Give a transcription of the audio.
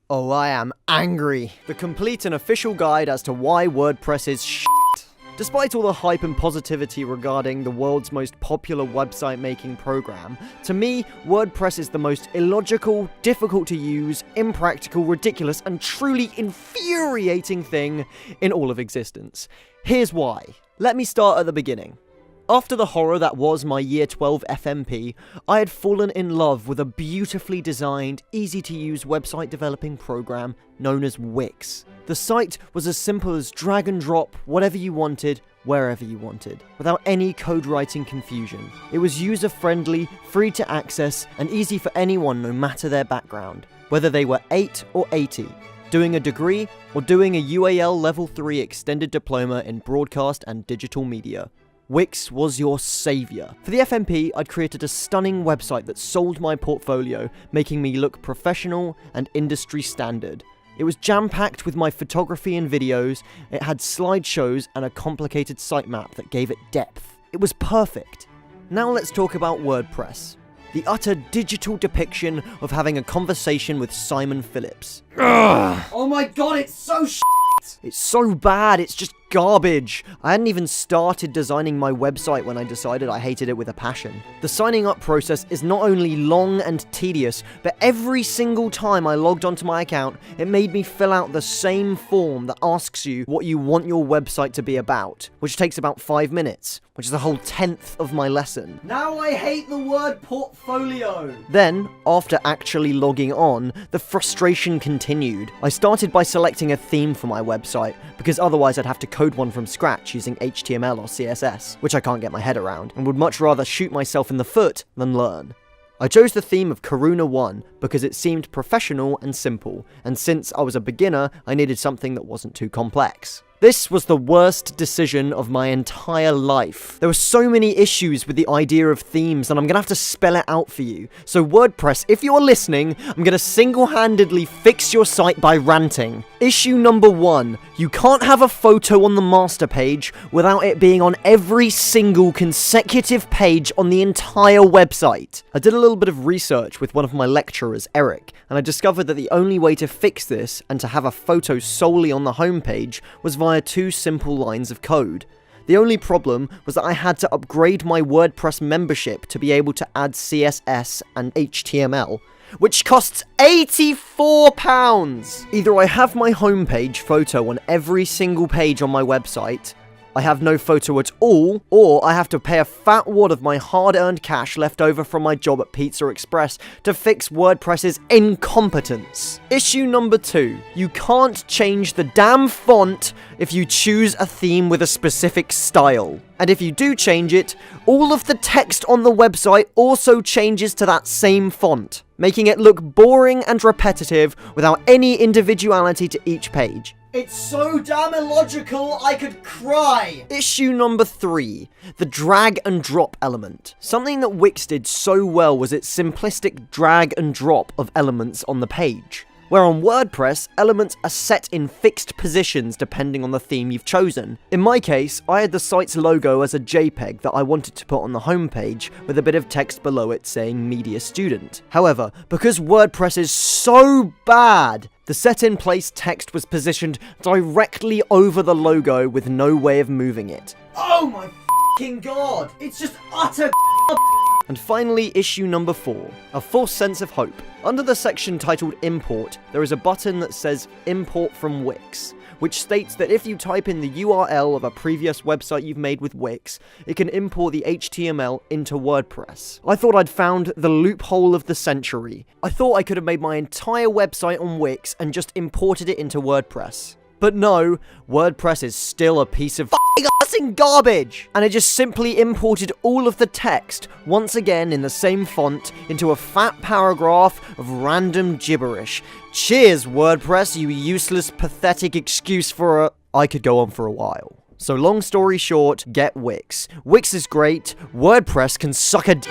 Oh, I am angry. The complete and official guide as to why WordPress is shit. Despite all the hype and positivity regarding the world's most popular website making program, to me, WordPress is the most illogical, difficult to use, impractical, ridiculous, and truly infuriating thing in all of existence. Here's why. Let me start at the beginning. After the horror that was my Year 12 FMP, I had fallen in love with a beautifully designed, easy-to-use website developing program known as Wix. The site was as simple as drag and drop whatever you wanted, wherever you wanted, without any code writing confusion. It was user-friendly, free to access, and easy for anyone no matter their background, whether they were 8 or 80, doing a degree, or doing a UAL Level 3 extended diploma in broadcast and digital media. Wix was your savior. For the FMP, I'd created a stunning website that sold my portfolio, making me look professional and industry standard. It was jam-packed with my photography and videos, it had slideshows and a complicated sitemap that gave it depth. It was perfect. Now let's talk about WordPress. The utter digital depiction of having a conversation with Simon Phillips. Ugh. Oh my god, it's so shit! It's so bad, it's just garbage. I hadn't even started designing my website when I decided I hated it with a passion. The signing up process is not only long and tedious, but every single time I logged onto my account, it made me fill out the same form that asks you what you want your website to be about, which takes about 5 minutes, which is a whole 1/10 of my lesson. Now I hate the word portfolio. Then, after actually logging on, the frustration continued. I started by selecting a theme for my website, because otherwise I'd have to code one from scratch using HTML or CSS, which I can't get my head around, and would much rather shoot myself in the foot than learn. I chose the theme of Karuna 1 because it seemed professional and simple, and since I was a beginner, I needed something that wasn't too complex. This was the worst decision of my entire life. There were so many issues with the idea of themes, and I'm gonna have to spell it out for you. So WordPress, if you're listening, I'm gonna single-handedly fix your site by ranting. Issue number 1, you can't have a photo on the master page without it being on every single consecutive page on the entire website. I did a little bit of research with one of my lecturers, Eric, and I discovered that the only way to fix this and to have a photo solely on the homepage was via 2 simple lines of code. The only problem was that I had to upgrade my WordPress membership to be able to add CSS and HTML, which costs £84! Either I have my homepage photo on every single page on my website, I have no photo at all, or I have to pay a fat wad of my hard-earned cash left over from my job at Pizza Express to fix WordPress's incompetence. Issue number 2. You can't change the damn font if you choose a theme with a specific style. And if you do change it, all of the text on the website also changes to that same font, making it look boring and repetitive without any individuality to each page. It's so damn illogical, I could cry! Issue number 3. The drag and drop element. Something that Wix did so well was its simplistic drag and drop of elements on the page. Where on WordPress, elements are set in fixed positions depending on the theme you've chosen. In my case, I had the site's logo as a JPEG that I wanted to put on the homepage with a bit of text below it saying Media Student. However, because WordPress is so bad, the set-in-place text was positioned directly over the logo with no way of moving it. Oh my f***ing god! It's just utter And finally, issue number 4, a false sense of hope. Under the section titled Import, there is a button that says Import from Wix, which states that if you type in the URL of a previous website you've made with Wix, it can import the HTML into WordPress. I thought I'd found the loophole of the century. I thought I could have made my entire website on Wix and just imported it into WordPress. But no, WordPress is still a piece of f***ing garbage! And it just simply imported all of the text, once again in the same font, into a fat paragraph of random gibberish. Cheers, WordPress, you useless, pathetic excuse for a... I could go on for a while. So long story short, get Wix. Wix is great, WordPress can suck a d...